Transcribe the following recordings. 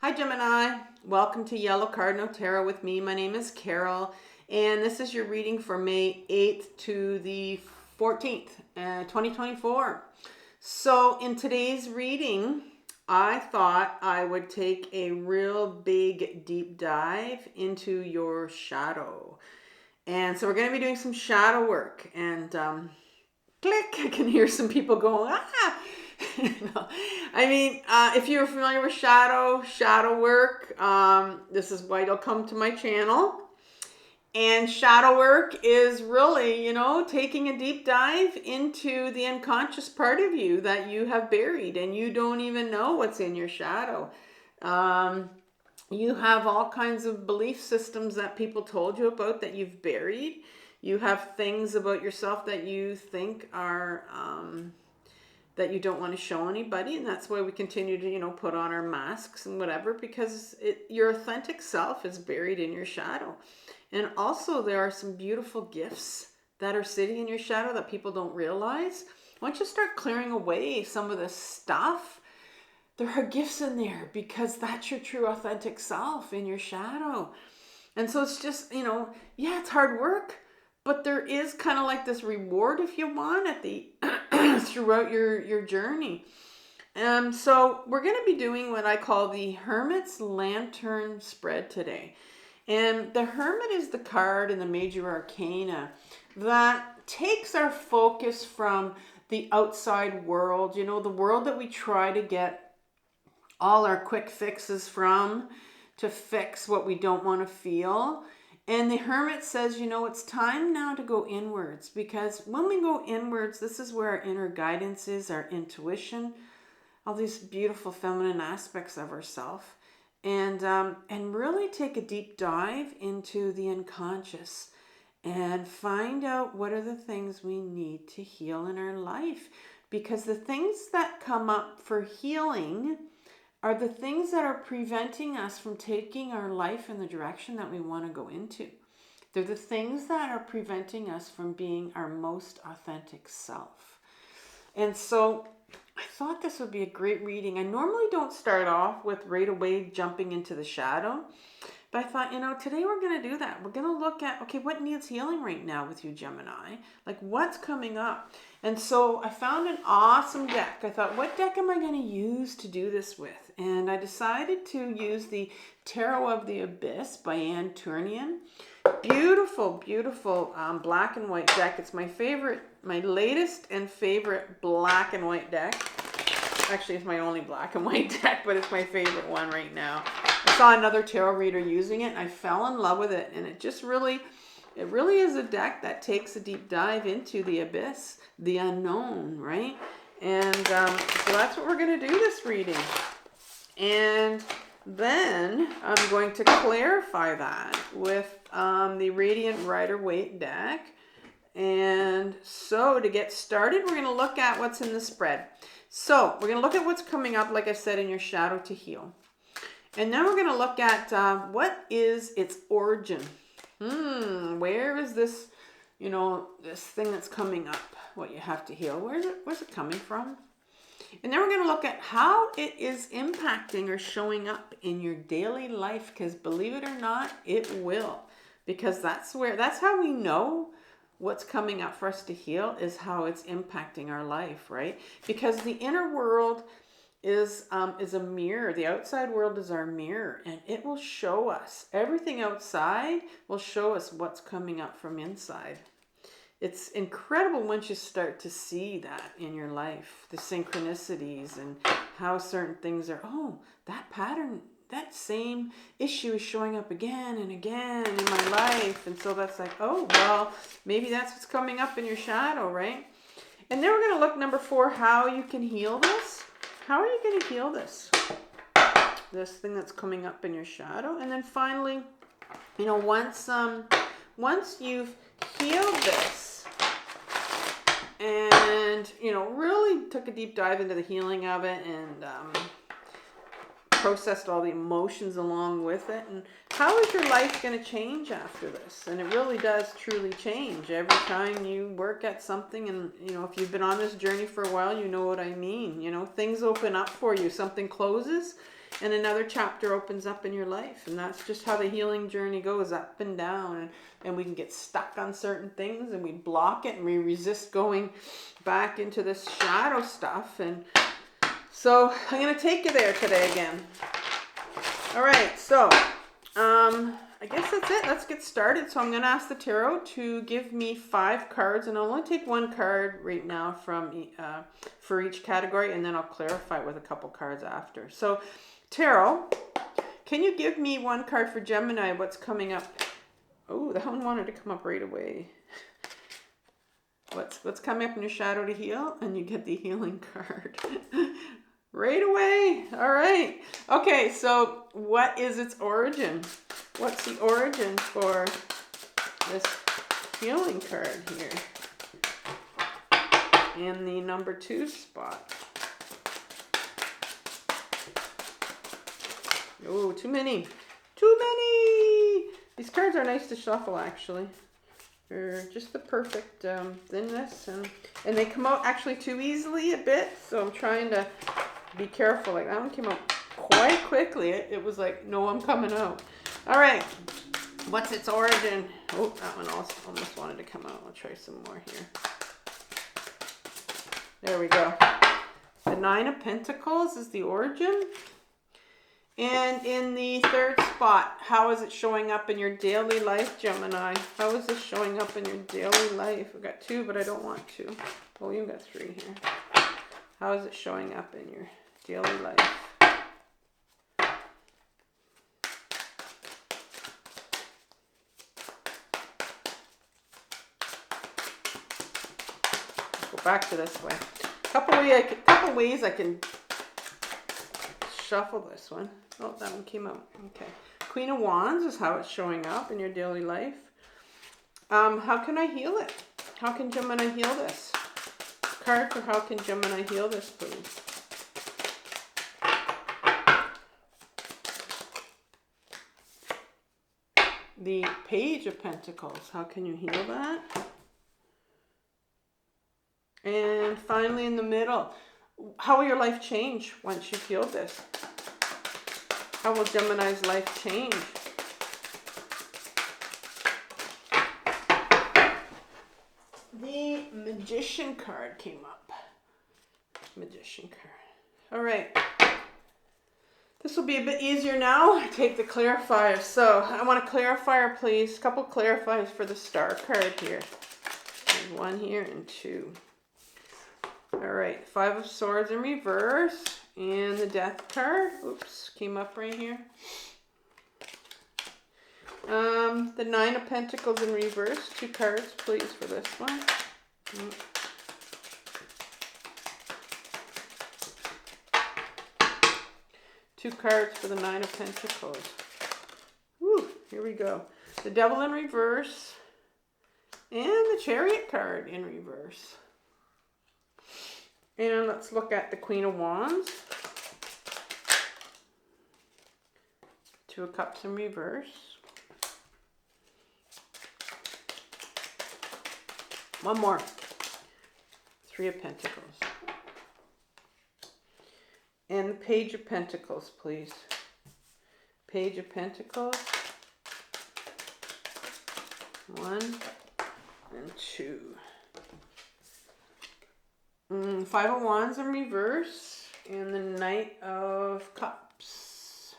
Hi Gemini, welcome to Yellow Cardinal Tarot with me. My name is Carol, and this is your reading for May 8th to the 14th, 2024. So in today's reading, I thought I would take a real big deep dive into your shadow. And so we're going to be doing some shadow work, and click, I can hear some people going, ah! No. I mean, if you're familiar with shadow work, this is why you'll come to my channel. And shadow work is really, taking a deep dive into the unconscious part of you that you have buried and you don't even know what's in your shadow. You have all kinds of belief systems that people told you about that you've buried. You have things about yourself that you think are that you don't want to show anybody, and that's why we continue to put on our masks and whatever, because your authentic self is buried in your shadow. And also there are some beautiful gifts that are sitting in your shadow that people don't realize. Once you start clearing away some of this stuff, there are gifts in there, because that's your true authentic self in your shadow. And so it's just, yeah, it's hard work, but there is kind of like this reward, if you want, at the throughout your journey. So we're going to be doing what I call the Hermit's Lantern spread today. And the Hermit is the card in the Major Arcana that takes our focus from the outside world, the world that we try to get all our quick fixes from, to fix what we don't want to feel. And the Hermit says, it's time now to go inwards, because when we go inwards, this is where our inner guidance is, our intuition, all these beautiful feminine aspects of ourselves, and really take a deep dive into the unconscious and find out what are the things we need to heal in our life. Because the things that come up for healing are the things that are preventing us from taking our life in the direction that we want to go into. They're the things that are preventing us from being our most authentic self. And so I thought this would be a great reading. I normally don't start off with right away jumping into the shadow, but I thought, today we're going to do that. We're going to look at, okay, what needs healing right now with you, Gemini? Like, what's coming up? And so I found an awesome deck. I thought, what deck am I going to use to do this with? And I decided to use the Tarot of the Abyss by Tourian. Beautiful, beautiful black and white deck. It's my favorite, my latest and favorite black and white deck. Actually, it's my only black and white deck, but it's my favorite one right now. I saw another tarot reader using it, and I fell in love with it. And it really is a deck that takes a deep dive into the abyss, the unknown, right? And so that's what we're going to do this reading. And then I'm going to clarify that with the Radiant Rider-Waite deck. And so to get started, we're going to look at what's in the spread. So we're going to look at what's coming up, like I said, in your shadow to heal. And then we're going to look at what is its origin. Where is this, this thing that's coming up, what you have to heal? Where's it coming from? And then we're going to look at how it is impacting or showing up in your daily life, because believe it or not, it will. Because that's how we know what's coming up for us to heal, is how it's impacting our life, right? Because the inner world is a mirror. The outside world is our mirror, and it will show us. Everything outside will show us what's coming up from inside. It's incredible once you start to see that in your life, the synchronicities and how certain things are, that pattern, that same issue is showing up again and again in my life. And so that's like, maybe that's what's coming up in your shadow, right? And then we're going to look, number 4, how you can heal this. How are you going to heal this thing that's coming up in your shadow? And then finally, once you've healed this and, really took a deep dive into the healing of it and processed all the emotions along with it. And how is your life going to change after this? And it really does truly change every time you work at something. And, you know, if you've been on this journey for a while, you know what I mean. You know, things open up for you. Something closes and another chapter opens up in your life. And that's just how the healing journey goes, up and down. And we can get stuck on certain things and we block it and we resist going back into this shadow stuff. And so I'm going to take you there today again. All right, so I guess that's it. Let's get started. So I'm going to ask the tarot to give me 5 cards, and I'll only take 1 card right now from for each category, and then I'll clarify with a couple cards after. So tarot, can you give me 1 card for Gemini? What's coming up? Oh, that one wanted to come up right away. What's coming up in your shadow to heal? And you get the healing card. Right away. All right. Okay, so what is its origin? What's the origin for this healing card here? In the number 2 spot. Oh, too many. Too many. These cards are nice to shuffle, actually. They're just the perfect thinness. And they come out actually too easily a bit. So I'm trying to be careful. Like that one came out quite quickly. It was like, no, I'm coming out. All right. What's its origin? Oh, that one also almost wanted to come out. I'll try some more here. There we go. The 9 of Pentacles is the origin. And in the 3rd spot, how is it showing up in your daily life, Gemini? How is this showing up in your daily life? I've got 2, but I don't want 2. Oh, you've got 3 here. How is it showing up in your daily life? Let's go back to this way. Couple ways I can shuffle this one. Oh, that one came out. Okay. Queen of Wands is how it's showing up in your daily life. How can I heal it? How can Gemini heal this? Card for how can Gemini heal this, please? The Page of Pentacles. How can you heal that? And finally in the middle, how will your life change once you've healed this? How will Gemini's life change? The Magician card came up. Magician card. All right. This will be a bit easier now. I take the clarifier. So I want a clarifier, please. A couple clarifiers for the Star card here. There's 1 here and 2. All right. 5 of Swords in reverse. And the Death card. Oops. Came up right here. The 9 of Pentacles in reverse. 2 cards, please, for this one. 2 cards for the 9 of Pentacles. Woo, here we go. The Devil in reverse. And the Chariot card in reverse. And let's look at the Queen of Wands. 2 of Cups in reverse. 1 more. 3 of Pentacles. And the Page of Pentacles, please. Page of Pentacles. 1 and 2. 5 of Wands in reverse. And the Knight of Cups.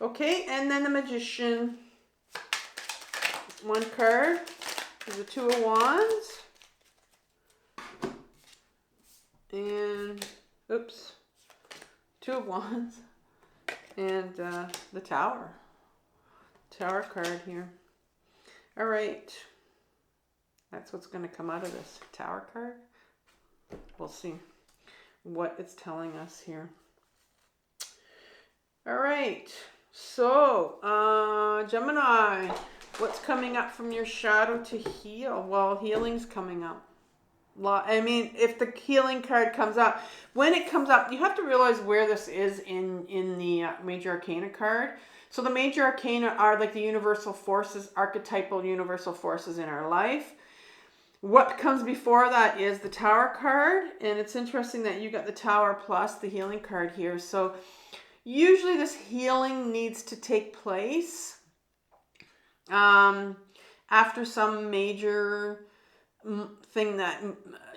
Okay, and then the Magician. 1 card is the 2 of Wands. And, oops, 2 of Wands. And the Tower. Tower card here. All right. That's what's going to come out of this Tower card. We'll see what it's telling us here. All right. So, Gemini, what's coming up from your shadow to heal? Well, healing's coming up. I mean, if the healing card comes up, when it comes up, you have to realize where this is in the major arcana card. So the major arcana are like the universal forces, archetypal universal forces in our life. What comes before that is the Tower card, and it's interesting that you got the Tower plus the healing card here. So usually this healing needs to take place after some major thing that,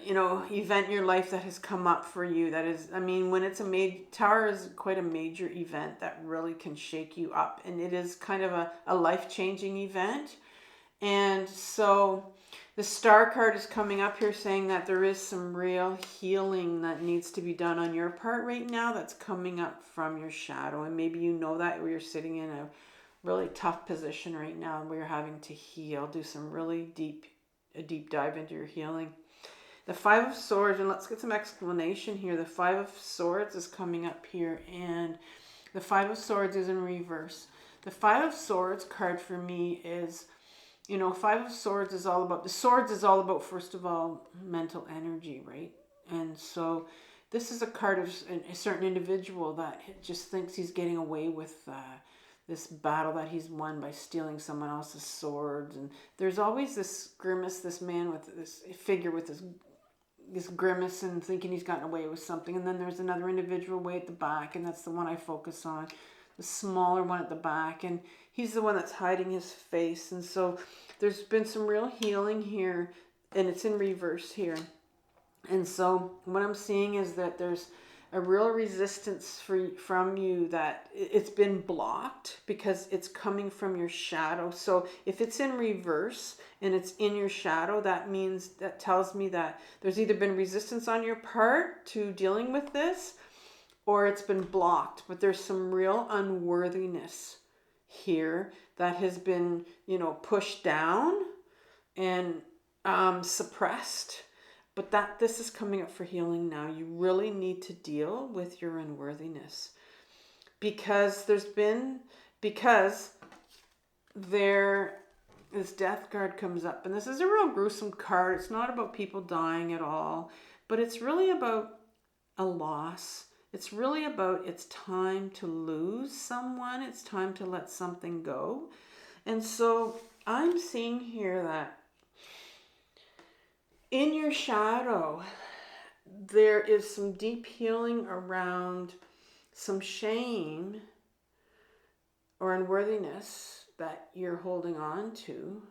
you know, event in your life that has come up for you. That is, I mean, when it's a major, Tower is quite a major event that really can shake you up, and it is kind of a life-changing event. And so the Star card is coming up here saying that there is some real healing that needs to be done on your part right now that's coming up from your shadow. And maybe you know that, where you're sitting in a really tough position right now where you're having to heal, do some really a deep dive into your healing. The Five of Swords, and let's get some explanation here. The Five of Swords is coming up here, and the Five of Swords is in reverse. The Five of Swords card for me is, you know, Five of Swords is all about, the swords is all about, first of all, mental energy, right? And so this is a card of a certain individual that just thinks he's getting away with this battle that he's won by stealing someone else's swords. And there's always this grimace, this man with this figure with this grimace and thinking he's gotten away with something. And then there's another individual way at the back, and that's the one I focus on, the smaller one at the back, and he's the one that's hiding his face. And so there's been some real healing here, and it's in reverse here. And so what I'm seeing is that there's a real resistance from you, that it's been blocked because it's coming from your shadow. So if it's in reverse and it's in your shadow, that tells me that there's either been resistance on your part to dealing with this, or it's been blocked. But there's some real unworthiness here that has been, you know, pushed down and suppressed. But this is coming up for healing now. You really need to deal with your unworthiness, because this Death card comes up, and this is a real gruesome card. It's not about people dying at all, but it's really about a loss. It's really about, it's time to lose someone. It's time to let something go. And so I'm seeing here that in your shadow, there is some deep healing around some shame or unworthiness that you're holding on to,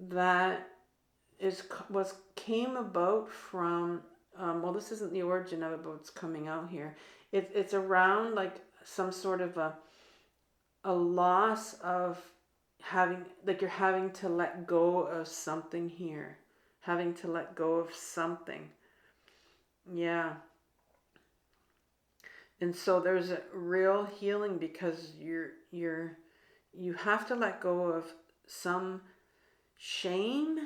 that came about from, well, this isn't the origin of it, but it's coming out here. It's around like some sort of a loss of having, like you're having to let go of something here. Having to let go of something. Yeah. And so there's a real healing, because you have to let go of some shame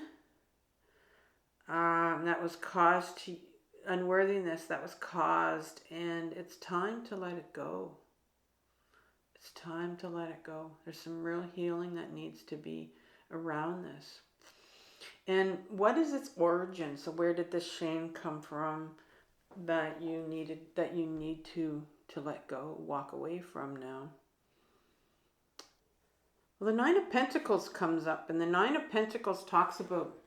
that was caused to, unworthiness that was caused, and it's time to let it go. It's time to let it go. There's some real healing that needs to be around this. And what is its origin? So where did this shame come from that you need to let go, walk away from now? Well, the Nine of Pentacles comes up, and the Nine of Pentacles talks about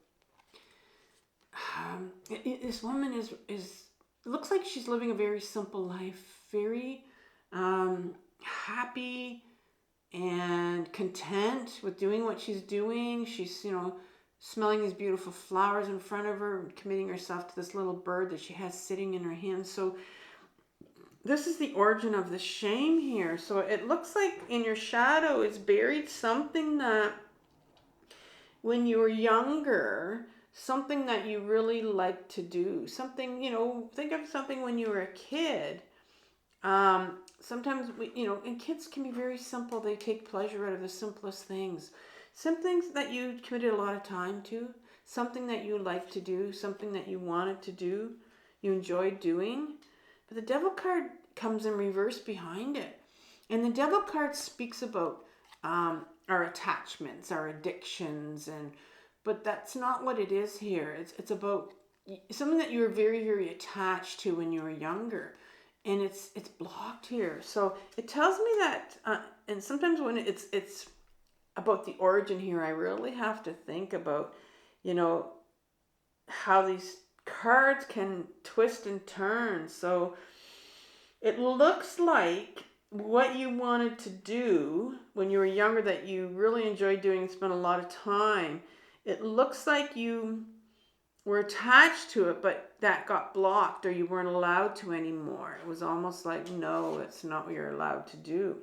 this woman is looks like she's living a very simple life, very happy and content with doing what she's doing. She's, you know, smelling these beautiful flowers in front of her, committing herself to this little bird that she has sitting in her hand. So this is the origin of the shame here. So it looks like in your shadow is buried something that when you were younger, something that you really liked to do. Something, you know, think of something when you were a kid. Sometimes, and kids can be very simple. They take pleasure out of the simplest things. Some things that you committed a lot of time to, something that you liked to do, something that you wanted to do, you enjoyed doing. But the Devil card comes in reverse behind it. And the Devil card speaks about our attachments, our addictions, and but that's not what it is here. It's about something that you were very, very attached to when you were younger, and it's blocked here. So it tells me that, and sometimes when it's about the origin here, I really have to think about, how these cards can twist and turn. So it looks like what you wanted to do when you were younger that you really enjoyed doing and spent a lot of time, it looks like you were attached to it, but that got blocked or you weren't allowed to anymore. It was almost like, no, it's not what you're allowed to do.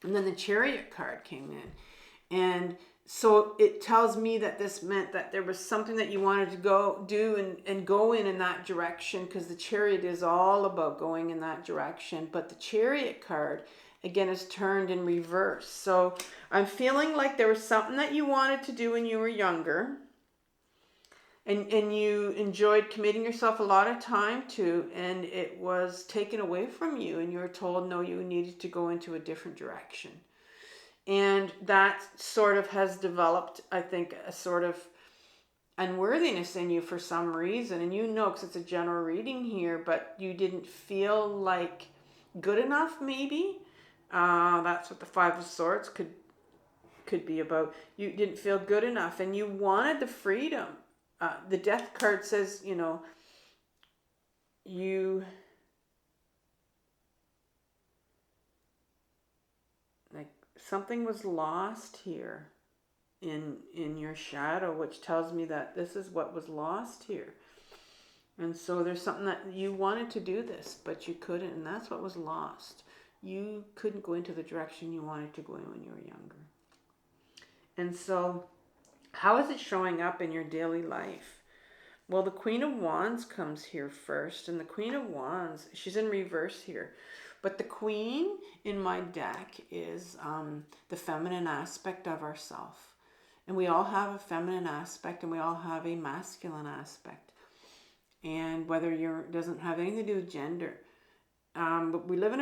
And then the Chariot card came in. And so it tells me that this meant that there was something that you wanted to go do and go in that direction, because the Chariot is all about going in that direction. But the Chariot card, again, is turned in reverse. So I'm feeling like there was something that you wanted to do when you were younger, and you enjoyed committing yourself a lot of time to, and it was taken away from you, and you were told, no, you needed to go into a different direction. And that sort of has developed, I think, a sort of unworthiness in you for some reason. And because it's a general reading here, but you didn't feel like good enough, maybe. That's what the Five of Swords could be about. You didn't feel good enough, and you wanted the freedom. The Death card says, you... something was lost here in your shadow, which tells me that this is what was lost here. And so there's something that you wanted to do this, but you couldn't, and that's what was lost. You couldn't go into the direction you wanted to go in when you were younger. And so how is it showing up in your daily life? Well, the Queen of Wands comes here first, and the Queen of Wands, she's in reverse here. But the Queen in my deck is the feminine aspect of ourself. And we all have a feminine aspect, and we all have a masculine aspect. And whether doesn't have anything to do with gender. But we live in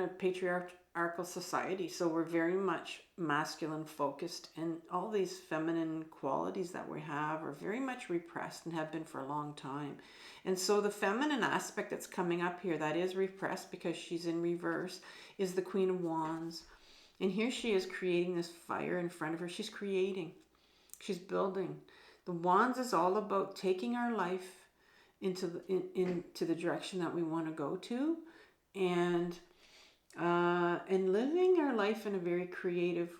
a patriarchal society, so we're very much masculine focused, and all these feminine qualities that we have are very much repressed and have been for a long time. And so the feminine aspect that's coming up here, that is repressed because she's in reverse, is the Queen of Wands. And here she is creating this fire in front of her. She's creating. She's building. The Wands is all about taking our life into the direction that we want to go to, and living our life in a very creative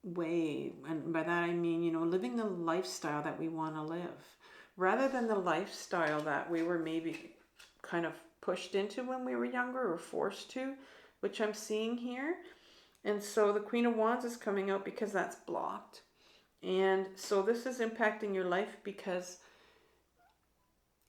way. And by that I mean, living the lifestyle that we want to live, rather than the lifestyle that we were maybe kind of pushed into when we were younger or forced to, which I'm seeing here. And so the Queen of Wands is coming out because that's blocked. And so this is impacting your life because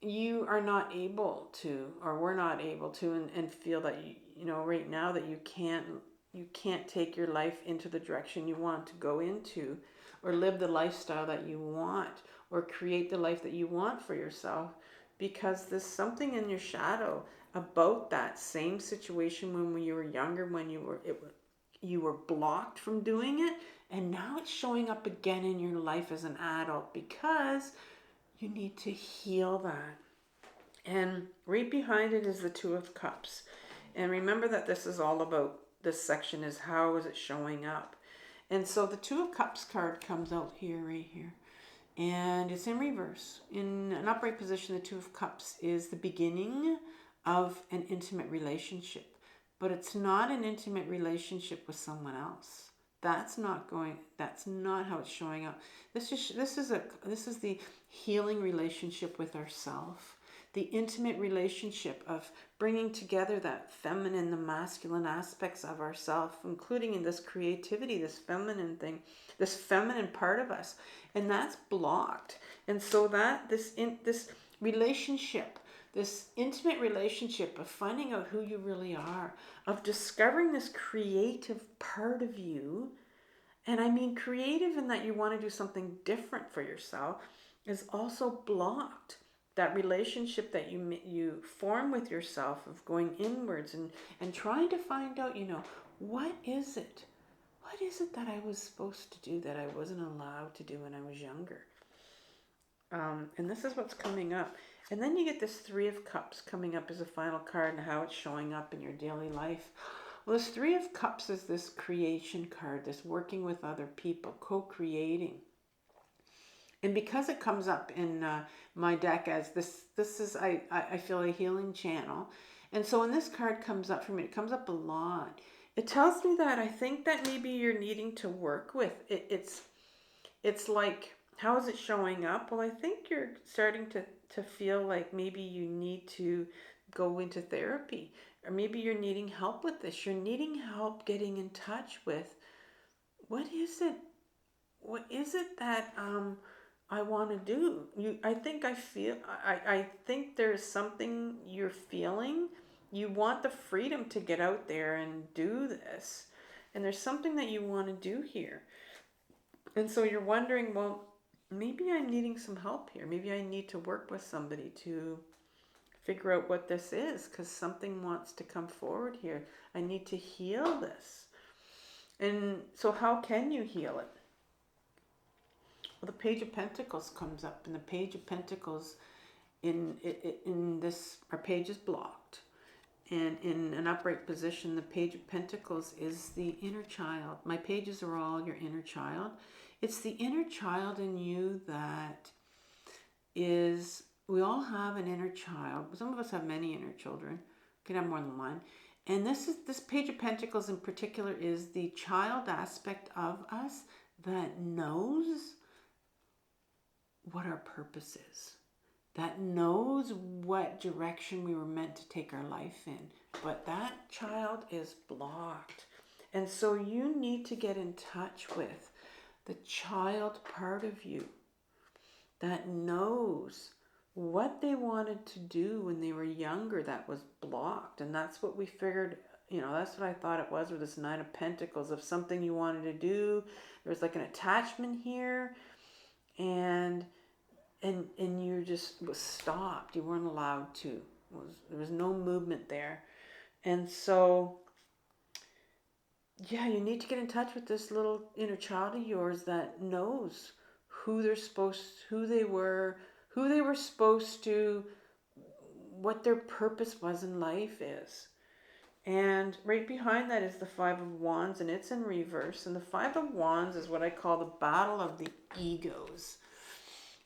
you are not able to, or we're not able to, and feel that right now that you can't take your life into the direction you want to go into, or live the lifestyle that you want, or create the life that you want for yourself, because there's something in your shadow about that same situation when you were younger, when you were blocked from doing it, and now it's showing up again in your life as an adult because you need to heal that. And right behind it is the Two of Cups. And remember that this is all about, this section is how is it showing up. And so the Two of Cups card comes out here, right here. And it's in reverse. In an upright position, the Two of Cups is the beginning of an intimate relationship. But it's not an intimate relationship with someone else. That's not how it's showing up. This is the healing relationship with ourselves. The intimate relationship of bringing together that feminine, the masculine aspects of ourselves, including in this creativity, this feminine thing, this feminine part of us, and that's blocked. And so that this relationship, this intimate relationship of finding out who you really are, of discovering this creative part of you, and I mean creative in that you want to do something different for yourself, is also blocked. That relationship that you form with yourself of going inwards and trying to find out, what is it? What is it that I was supposed to do that I wasn't allowed to do when I was younger? And this is what's coming up. And then you get this Three of Cups coming up as a final card and how it's showing up in your daily life. Well, this Three of Cups is this creation card, this working with other people, co-creating. And because it comes up in my deck as this is, I feel, a healing channel. And so when this card comes up for me, it comes up a lot. It tells me that I think that maybe you're needing to work with it. It's like, how is it showing up? Well, I think you're starting to feel like maybe you need to go into therapy, or maybe you're needing help with this. You're needing help getting in touch with what is it that I want to do. I think there's something you're feeling. You want the freedom to get out there and do this, and there's something that you want to do here. And so you're wondering, well, maybe I'm needing some help here. Maybe I need to work with somebody to figure out what this is, because something wants to come forward here. I need to heal this. And so how can you heal it? Well, the Page of Pentacles comes up, and the Page of Pentacles in this, our page is blocked. And in an upright position, the Page of Pentacles is the inner child. My pages are all your inner child. It's the inner child in you that is, we all have an inner child. Some of us have many inner children. We can have more than one. And this Page of Pentacles in particular is the child aspect of us that knows what our purpose is, that knows what direction we were meant to take our life in. But that child is blocked. And so you need to get in touch with the child part of you that knows what they wanted to do when they were younger that was blocked. And that's what we figured, that's what I thought it was with this Nine of Pentacles, of something you wanted to do. There was like an attachment here, and you just was stopped. You weren't allowed to. There was no movement there. And so, yeah, you need to get in touch with this little inner child of yours that knows who they were supposed to, what their purpose was in life is. And right behind that is the Five of Wands, and it's in reverse. And the Five of Wands is what I call the battle of the egos.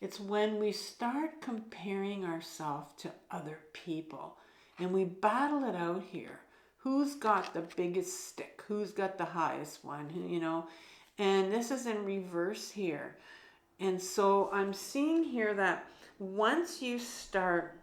It's when we start comparing ourselves to other people, and we battle it out here. Who's got the biggest stick? Who's got the highest one? And this is in reverse here. And so I'm seeing here that once you start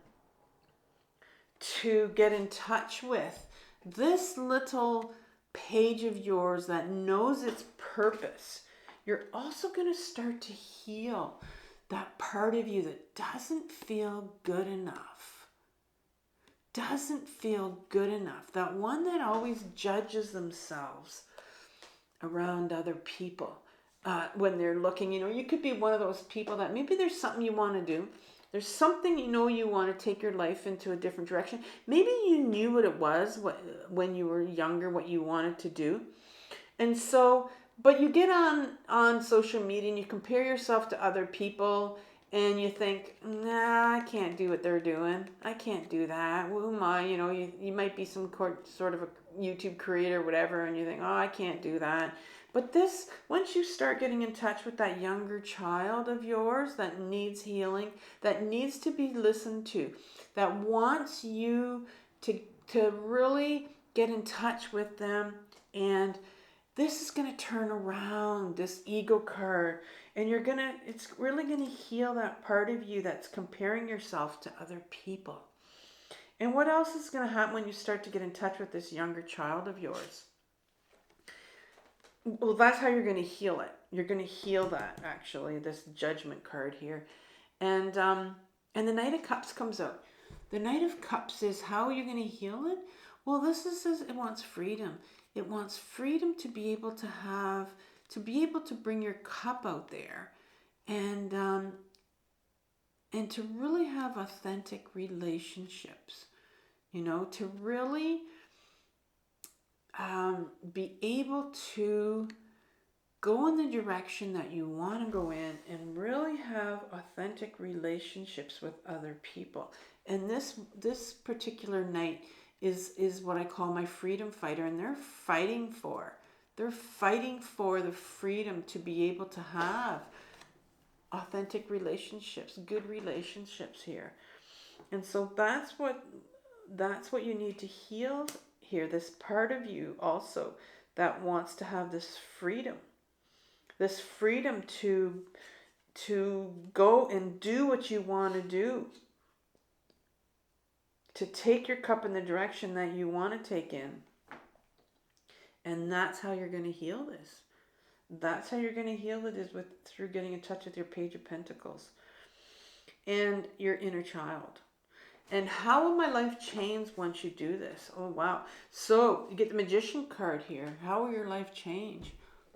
to get in touch with this little page of yours that knows its purpose, you're also going to start to heal that part of you that doesn't feel good enough. Doesn't feel good enough. That one that always judges themselves around other people when they're looking. You could be one of those people that maybe there's something you want to do. There's something you want to take your life into a different direction. Maybe you knew what it was when you were younger, what you wanted to do. And so, but you get on social media and you compare yourself to other people and you think, nah, I can't do what they're doing. I can't do that. Who am I? You might be some sort of a YouTube creator or whatever, and you think, oh, I can't do that. But once you start getting in touch with that younger child of yours that needs healing, that needs to be listened to, that wants you to really get in touch with them, and this is going to turn around this ego card, and it's really going to heal that part of you that's comparing yourself to other people. And what else is going to happen when you start to get in touch with this younger child of yours? Well, that's how you're going to heal it. You're going to heal that, actually, this Judgment card here. And the Knight of Cups comes out. The Knight of Cups is how you're going to heal it. Well, it wants freedom. It wants freedom to be able to bring your cup out there and to really have authentic relationships, to really be able to go in the direction that you want to go in and really have authentic relationships with other people. And this particular knight is what I call my freedom fighter, and they're fighting for the freedom to be able to have authentic relationships, good relationships here. And so that's what you need to heal here, this part of you also that wants to have this freedom to go and do what you want to do, to take your cup in the direction that you want to take in. And that's how you're going to heal this. That's how you're going to heal it, is through getting in touch with your Page of Pentacles and your inner child. And how will my life change once you do this? Oh, wow. So you get the Magician card here. How will your life change?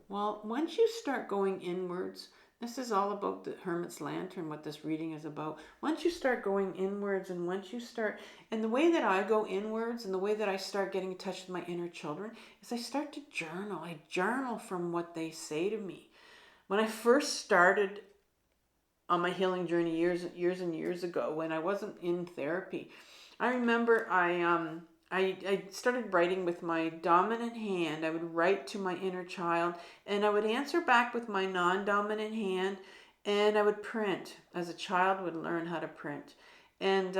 Well, once you start going inwards, this is all about the Hermit's Lantern, what this reading is about. Once you start going inwards, and and the way that I go inwards and the way that I start getting in touch with my inner children is I start to journal. I journal from what they say to me. When I first started on my healing journey years and years ago, when I wasn't in therapy, I remember I started writing with my dominant hand. I would write to my inner child, and I would answer back with my non-dominant hand, and I would print, as a child would learn how to print. And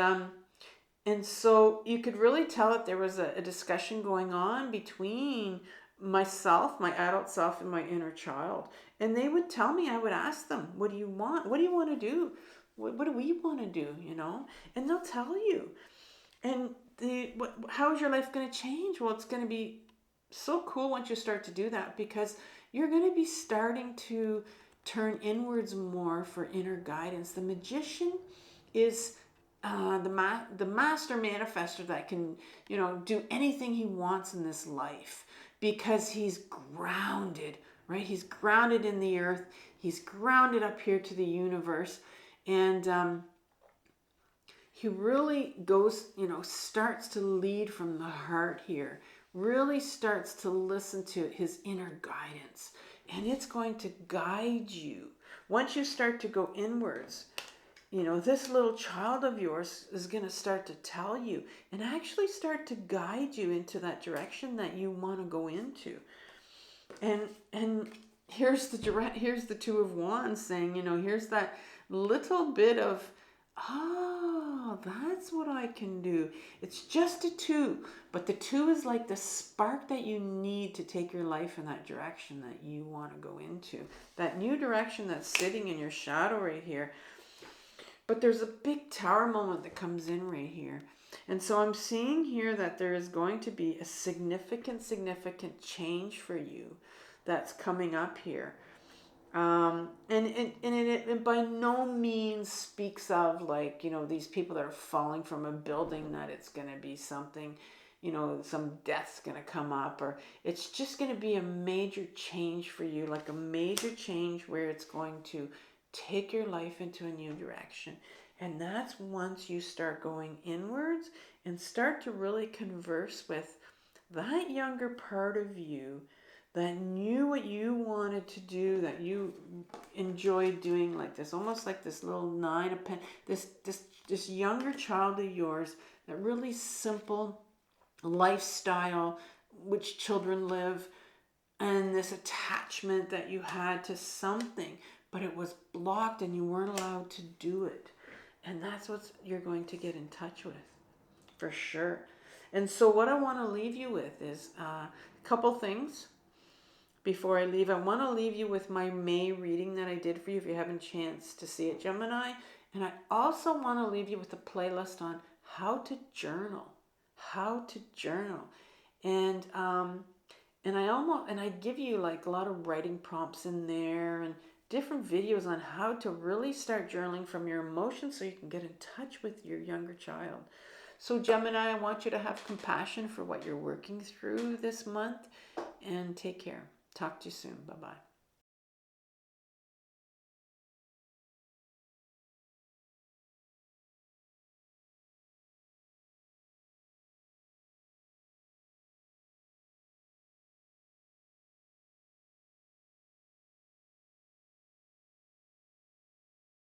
so you could really tell that there was a discussion going on between myself, my adult self, and my inner child. And they would tell me, I would ask them, what do you want? What do you want to do? What do we want to do, And they'll tell you. And how is your life going to change? Well, it's going to be so cool once you start to do that, because you're going to be starting to turn inwards more for inner guidance. The Magician is the master manifester that can, do anything he wants in this life, because he's grounded, right? He's grounded in the earth. He's grounded up here to the universe. And he really goes, starts to lead from the heart here, really starts to listen to his inner guidance. And it's going to guide you. Once you start to go inwards, this little child of yours is going to start to tell you and actually start to guide you into that direction that you want to go into. And here's the Two of Wands saying, here's that little bit of, that's what I can do. It's just a 2, but the 2 is like the spark that you need to take your life in that direction that you want to go into. That new direction that's sitting in your shadow right here. But there's a big Tower moment that comes in right here. And so I'm seeing here that there is going to be a significant change for you that's coming up here. And it by no means speaks of these people that are falling from a building, that it's going to be something, some death's going to come up, or it's just going to be a major change for you, like a major change where it's going to take your life into a new direction. And that's once you start going inwards and start to really converse with that younger part of you that knew what you wanted to do, that you enjoyed doing, like this, almost like this little 9 of Pentacles, this younger child of yours, that really simple lifestyle which children live, and this attachment that you had to something, but it was blocked and you weren't allowed to do it. And that's what you're going to get in touch with, for sure. And so what I want to leave you with is a couple things. Before I leave, I want to leave you with my May reading that I did for you if you haven't a chance to see it, Gemini. And I also want to leave you with a playlist on how to journal. And I give you like a lot of writing prompts in there and different videos on how to really start journaling from your emotions so you can get in touch with your younger child. So Gemini, I want you to have compassion for what you're working through this month, and take care. Talk to you soon. Bye-bye.